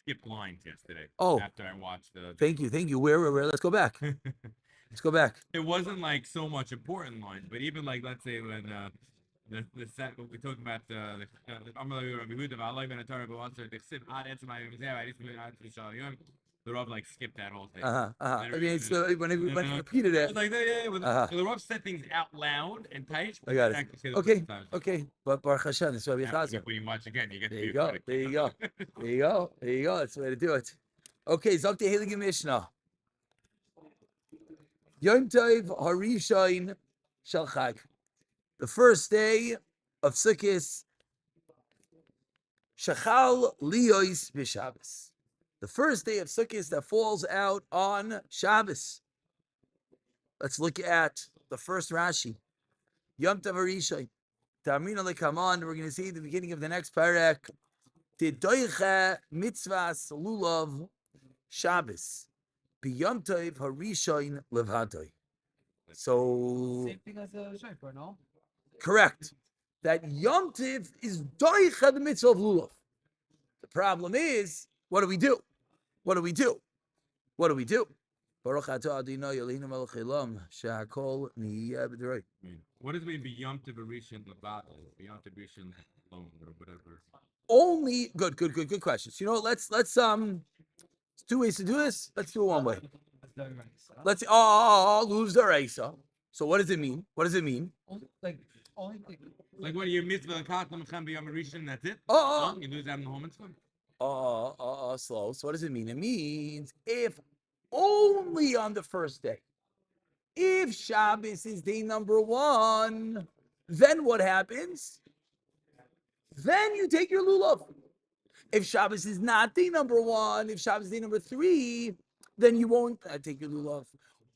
skipped lines yesterday. Oh, after I watched the. thank you. Where? Let's go back. Let's go back. It wasn't like so much important lines, but even like let's say when the set we talked about the Rav like skipped that whole thing. I mean, it's when he repeated I it. was like, yeah, so the Rav said things out loud and tight. I got it. Okay, okay. But Baruch Hashem, that's why we chazer. When you watch again, you get There you go. There you go. There you go. There you go. That's the way to do it. Okay, Zokte Heilige Mishnah. Yom Tov Harishain Shel Chag. The first day of Sukkot. Shachal Liyos b'Shabbos. The first day of Sukkot that falls out on Shabbos. Let's look at the first Rashi. Yom Tov Harishain. Tamrina lekaman. We're going to see at the beginning of the next parak. Tidoicha mitzvahs lulav Shabbos. B'Yom Tov Harishain levadoi. So same thing as a shofar, no? Correct. That Yom Tov is doicha the mitzvah of lulav. The problem is, what do we do? What do we do? What do we do? Baruch atah Adonai Eloheinu melech haolam she'hakol niyeh b'deroi. What does it mean beyond the Rishon Levad, beyond the Rishon alone, or whatever? Only good questions. You know, let's two ways to do this. Let's do it one way. Let's lose the reisa. So what does it mean? What does it mean? Only thing. Like what you mitzvah katam cham b'yom rishon, that's it. You lose out in the home mitzvah. Slow. So what does it mean? It means if only on the first day. If Shabbos is day number 1, then what happens? Then you take your lulav. If Shabbos is not day number 1, if Shabbos is day number 3, then you won't take your lulav.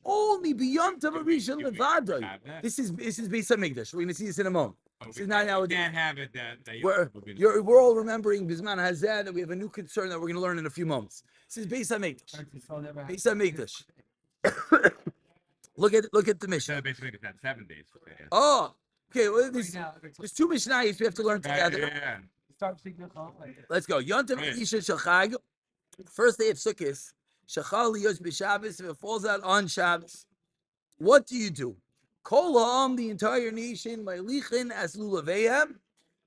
Only beyond Tavarishon Levadai. This is Beis Hamikdash. We're going to see this in a moment. This is not you nowadays. can't have it that We're all remembering Bisman Hazeh that we have a new concern that we're going to learn in a few moments. This is Beis Hamikdash. Beis Hamikdash. Look at the Mishnah. Basically, it's at 7 days. Oh, okay. Well, there's 2 Mishnayos we have to learn together. Yeah. Let's go. Yontav Isha Shachag. First day of Sukkot. Shachal Liyos b'Shabbos. If it falls out on Shabbos, what do you do? Kol ha'am, the entire nation, Ma'lichin as lulaveim,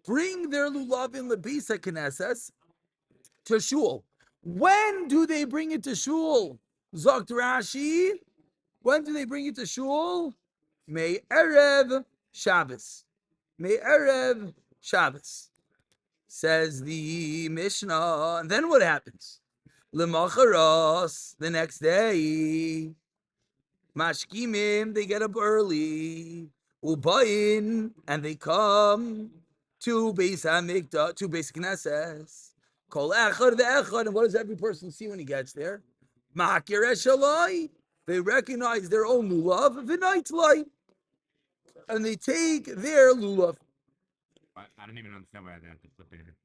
bring their lulavim lebisa knesses to shul. When do they bring it to shul? Zokt Rashi. When do they bring it to shul? May Erev Shabbos. May Erev Shabbos. Says the Mishnah. And then what happens? L'macharos, the next day. Mashkimim, they get up early. Ubayin, and they come to Beis Hamikdash, to Beis Knesses. Kol echad ve'echad, and what does every person see when he gets there? Ma'akir eshalai. They recognize their own lulav, v'naitlai, and they take their lulav. I don't even understand why I have to flip it.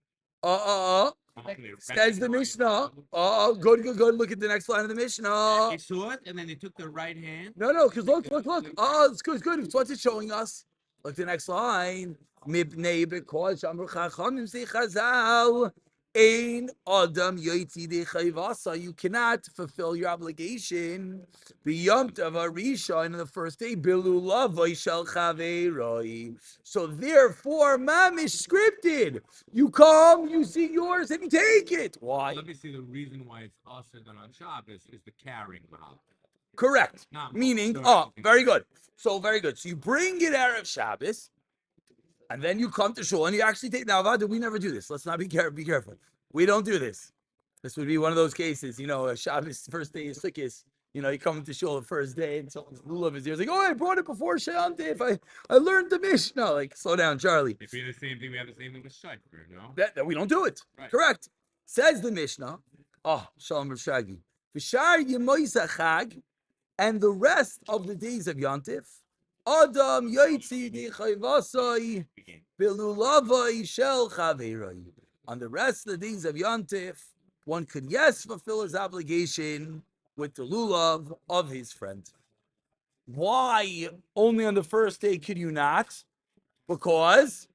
Says the Mishnah. Good. Look at the next line of the Mishnah. They saw it, and then they took their right hand. No, because look. It's good. It's what's it showing us. Look at the next line. Mibnei because Shamru Chachamim say Chazal. Ein Adam Yotzi de Chayvasa. You cannot fulfill your obligation. B'Yom Tov Harisha, in the first day, Bilulavay Shel Chaveiroi. So therefore, mamish scripted. You come, you see yours, and you take it. Why? Let me see the reason why it's usher than on Shabbos is the carrying mahal. Correct. Meaning, very good. So very good. So you bring it Erev Shabbos. And then you come to shul and you actually take. Now, Avada, we never do this. Let's not be careful. We don't do this. This would be one of those cases, Shabbos, first day is Sukkot. You come to shul the first day and someone's lulav is here. It's like, I brought it before Shantif. I learned the Mishnah. Like, slow down, Charlie. If we do the same thing, we have the same thing with Shaifer, no? That we don't do it. Right. Correct. Says the Mishnah. Shalom Rashagi. V'shar Yemoisa Chag, and the rest of the days of Yantif. Adam Yotzi de Chayvasai Bilulavai Shel Chaveiroi. On the rest of the days of Yantif, one could fulfill his obligation with the lulav of his friend. Why only on the first day could you not? Because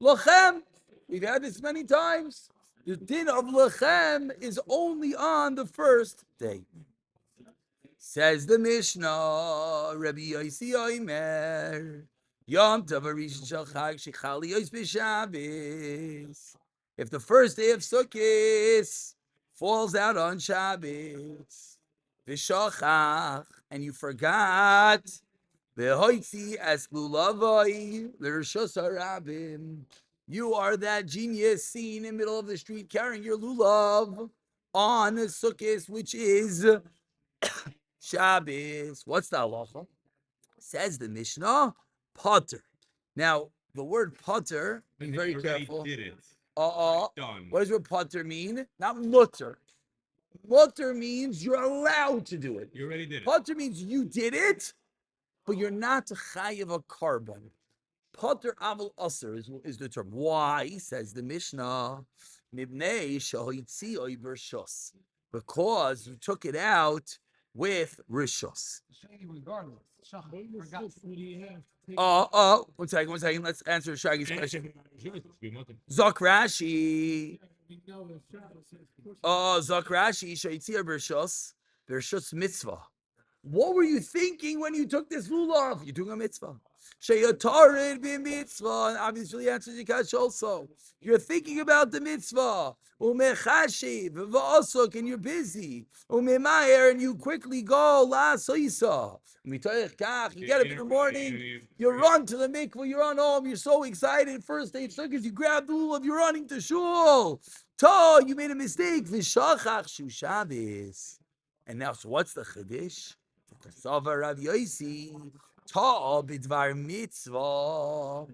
lachem. We've had this many times. The din of lechem is only on the first day. Says the Mishnah, Rabbi Yossi Omer, Yom Tov Harishon Shel Chag Shechali Yos B'Shabbos. If the first day of Sukkot falls out on Shabbos, V'Shachach, and you forgot, V'Hoitzi Es Lulavoi L'Rishos HaRabim, you are that genius seen in the middle of the street carrying your lulav on Sukkot, which is Shabbos. What's the halacha? Says the Mishnah, potter. Now, the word potter, be very careful. Did it. Done. What does your potter mean? Not mutter. Mutter means you're allowed to do it. You already did it. Potter means you did it, but you're not chayav a carbon. Potter aval aser is the term. Why? Says the Mishnah, mibnei shahitzi oy bershos, because you took it out with rishos. Regardless. One second. Let's answer Shaggy's question. Zok Rashi. Zok Rashi, shaitzia bershos mitzvah. What were you thinking when you took this lulav? You're doing a mitzvah. Sheyatarid b'mitzvah, and obviously answers your question also. You're thinking about the mitzvah. Umechashiv v'asuk, and you're busy. Umemayer, and you quickly go la soisa. You get up in the morning, you run to the mikvah, you run home, you're so excited. First day of Sukkot, you grab the lulav, you're running to shul. You made a mistake. V'shachach shu Shabbos. And now, so what's the chiddush? Kasava Rav Yossi. Ta bidvar mitzvah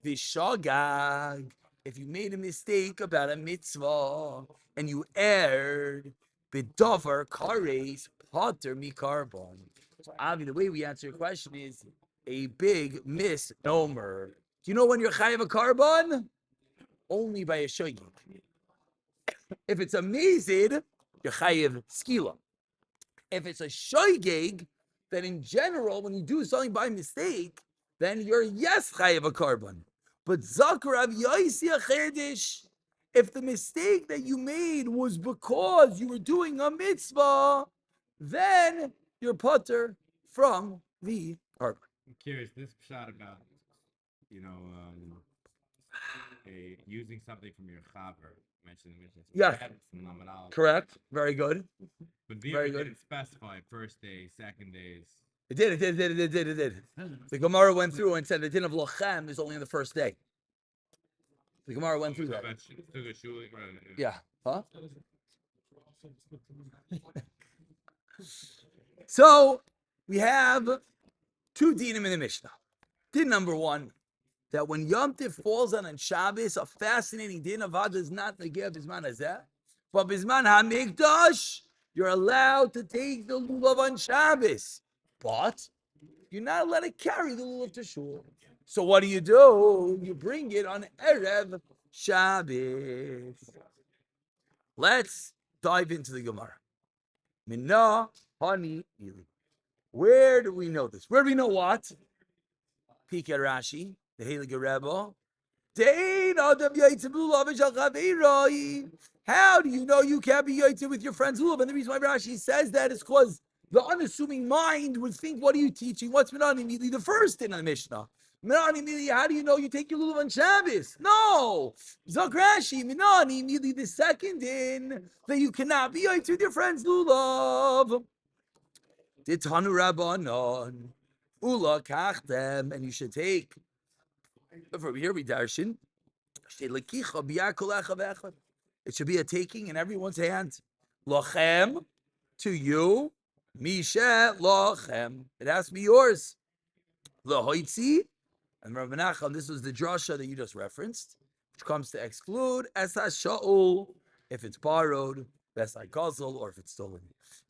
v'shagag. If you made a mistake about a mitzvah and you erred, bidavar kares pater mikarbon. So, Avi, the way we answer your question is a big misnomer. Do you know when you're chayav a carbon? Only by a shoygig. If it's a mazid, you're chayav skila. If it's a shoygig, then in general, when you do something by mistake, then you're yes chayav a carbon. But Zakar Rav Yossi Chiddush, if the mistake that you made was because you were doing a mitzvah, then you're putter from the carbon. I'm curious, this shot about, using something from your chaver. Mentioned the Mishnah. Yeah. Correct. Very good. But very good. Didn't specify first day, second days. It did. The Gemara went through and said the din of lochem is only on the first day. The Gemara went through that. Yeah. Huh? So we have two dinim in the Mishnah. Din number one, that when Yom Tiv falls on Shabbos, a fascinating din of Avad is not the give Bisman Hazeh, but Bisman HaMikdash, you're allowed to take the lulav on Shabbos, but you're not allowed to carry the lulav to shul. So what do? You bring it on Erev Shabbos. Let's dive into the Gemara. Minna Hani Ili. Where do we know this? Where do we know what? Pika Rashi, the Heilige Rebbe. How do you know you can't be yaitze with your friend's lulav? And the reason why Rashi says that is because the unassuming mind would think, what are you teaching? What's Minani immediately? The first in the Mishnah. Minani immediately, how do you know you take your lulav on Shabbos? No. Zok Rashi, Minani immediately, the second in that you cannot be yaitze with your friend's lulav. Ditanu Rabbanon. Ula kachdem, and you should take. From here we darshan. It should be a taking in everyone's hand. Lochem, to you. Misha lochem. It has to be yours. Lahoitzi, and Rav Menachem, this was the drasha that you just referenced, which comes to exclude esas sha'ul if it's borrowed, besai gazel, or if it's stolen.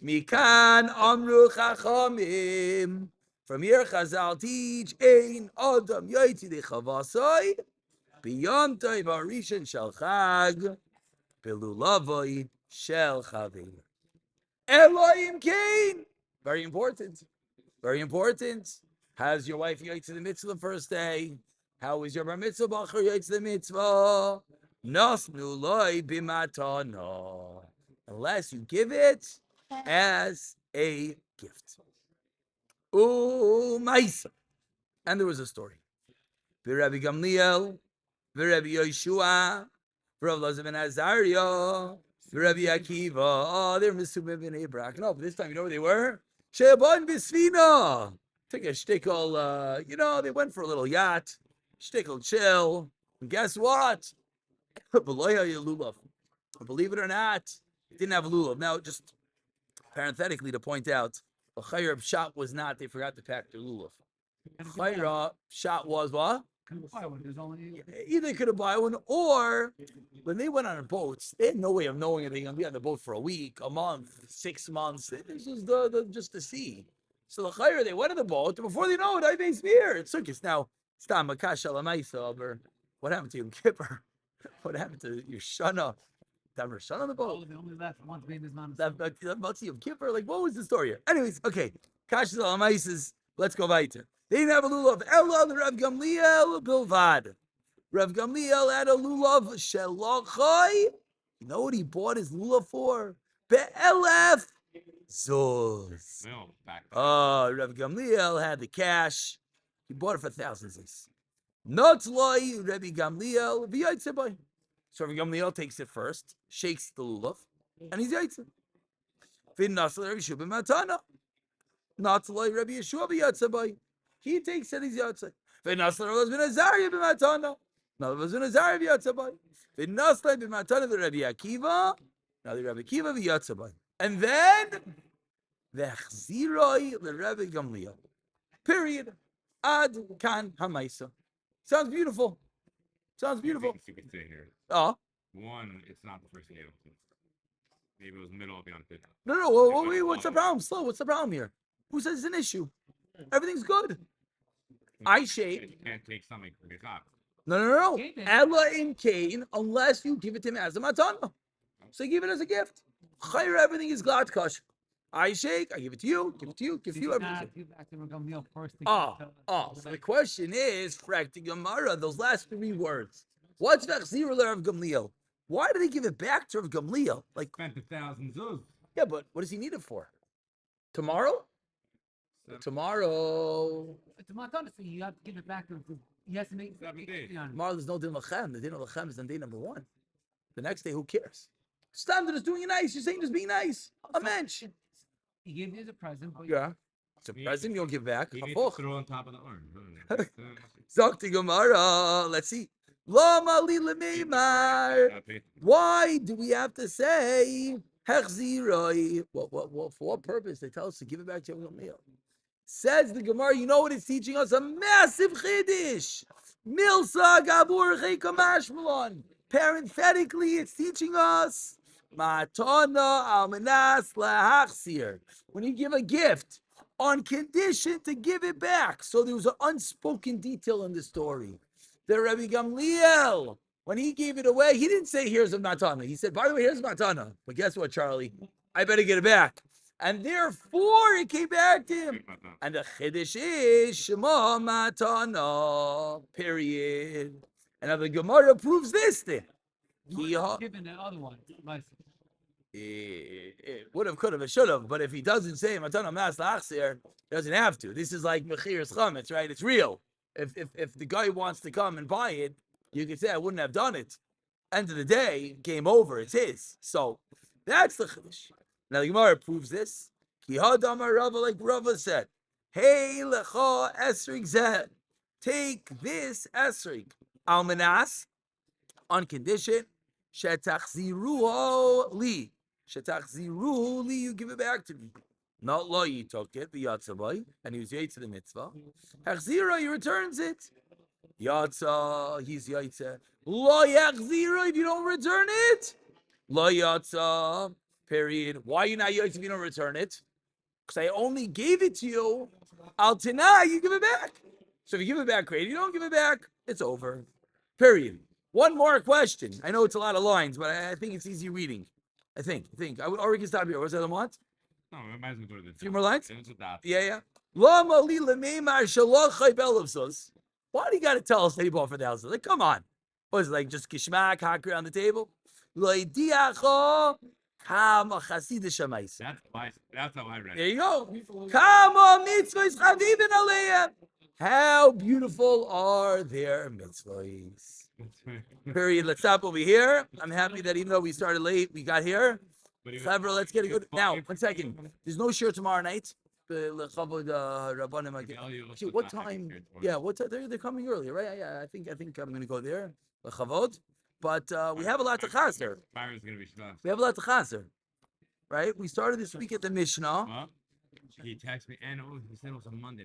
Mikan amru chachamim. From here, Chazal teach ein adam yaitzi de chavasai b'yom tov harishon shel chag belulavoi shel chavir. Elohim kain. Very important. Very important. How's your wife yaitzi the mitzvah the first day? How is your bar mitzvah bacher yaitzi the mitzvah? Nosnu loy bimatano. Unless you give it as a gift. Maisa. And there was a story. Rabbi Gamliel, Rabbi Yeshua, Rav Lazar ben Azariah, Rabbi Akiva. Oh, they're Misubim ben Abraham. No, but this time, you know where they were? Sheban Bisfina. Took a shtickle, they went for a little yacht, shtickle chill. And guess what? Lulav. Believe it or not, it didn't have lulav. Now, just parenthetically to point out, the Chayr shot was not, they forgot to pack their lulav. Chayra shot was what? Either they could have bought one, or when they went on boats, they had no way of knowing if they're going to be on the boat for a week, a month, 6 months. This was just the sea. So the Chayr, they went on the boat, and before they know it, I made spear. It took us. Now, Stam Makasha Lamaisa, what happened to Yom Kippur? What happened to your Shana? Damar Shana on the boat? They only left once being this man. That Yom Kippur, like, what was the story here? Anyways, okay. Kasha Lamaisa, let's go weiter. They didn't have a lulav. Ella the Rav Gamliel bilvad. Rav Gamliel had a lulav shelachai. You know what he bought his lulav for? Be'elef zuz. Rav Gamliel had the cash. He bought it for 1,000 zuz. Not loy Rabbi Gamliel v'yaitzebai. So Rabbi Gamliel takes it first, shakes the lulav, and he's yaitze. Fin nasal Rabbi Shua b'matana. Not loy Rabbi Yeshua v'yaitzebai. He takes it, he's yaitze. Fin nasal Rabbi Azariah b'matana. Now Rabbi Azariah v'yaitzebai. Fin nasal b'matana the Rabbi Akiva. Now the Rabbi Akiva v'yaitzebai. And then the chziroi the Rabbi Gamliel. Period. Ad kan hamaisa. Sounds beautiful. Sounds beautiful. You could say here. Oh. One, it's not the first day of it. Maybe it was middle of the unfit. No. Wait, what's the problem? Slow. What's the problem here? Who says it's an issue? Everything's good. I shake. You can't take something from your top. No. Ella in Cain, unless you give it to him as a matana. So you give it as a gift. Chayr, everything is glad kash. I shake, I give it to you, give you everything. So the question is, Frakti Gemara, those last 3 words. What's Vachzir of Gamliel? Why do they give it back to Rav Gamliel? Like, spent 1,000 zuz. Yeah, but what does he need it for? Tomorrow? Tomorrow. It's a matana, so you have to give it back to him. He has to make 7 days. Tomorrow there's no din lachem. The din lachem is on day number 1. The next day, who cares? Standard is doing it nice. You're saying just being nice. A mensch. He gave you as a present, but yeah, it's a present you'll give back. You need to throw on top of the arm. Zakti Gemara. Let's see. Lama li lemeimar. Why do we have to say hechziroi? For what purpose? They tell us to give it back to your meal. Says the Gemara. You know what it's teaching us? A massive chiddush. Milsa gabur chekamash malon. Parenthetically, it's teaching us matana almanas lahachsir. When you give a gift, on condition to give it back. So there was an unspoken detail in the story. The Rabbi Gamliel, when he gave it away, he didn't say, here's a matana. He said, by the way, here's a matana. But guess what, Charlie? I better get it back. And therefore, it came back to him. And the chiddush is shema matana, period. And now the Gemara proves this thing. given the other one. It would have, could have, it should have. But if he doesn't say matana mas la'achsir, he doesn't have to. This is like mechiras chametz, right? It's real. If the guy wants to come and buy it, you could say I wouldn't have done it. End of the day, game over. It's his. So that's the chiddush. Now the Gemara proves this. Ki hadamar Rava, like Rava said, hey lecha esrig zeh. Take this esrig almanas on condition shetachziru li. Shetachziru li, you give it back to me. Not lo, you took it, the yatzabai, and he was yait to the mitzvah. Hachzira, he returns it. Yatza, he's yaitze. Lo yachzira, if you don't return it. Lo yatza, period. Why are you not yaitze if you don't return it? Because I only gave it to you. Al tanai, you give it back. So if you give it back, great. If you don't give it back, it's over. Period. One more question. I know it's a lot of lines, but I think it's easy reading. I think. Or we can stop here. What's the other one? No, we might as well go to the A few more lines? Yeah. Why do you got to tell us that he bought for 1,000? Like, come on. What is it, like just kishmak, hakri on the table? Lo idiacho kama chasida shamaisa. That's how I read There it. you go. Kama mitzvahs chavivin aleim. How beautiful are their mitzvahs. Period. Let's stop over here. I'm happy that even though we started late, we got here. Clever, let's get a good. Now, 1 second. There's no shirt tomorrow night. Actually, what time? Yeah, what time? They're coming earlier, right? Yeah, I think I'm gonna go there. But we have a lot to chaser. Byron's gonna be stuffed. We have a lot to chaser, right? We started this week at the Mishnah. Well, he texted me, and he said it was on Monday.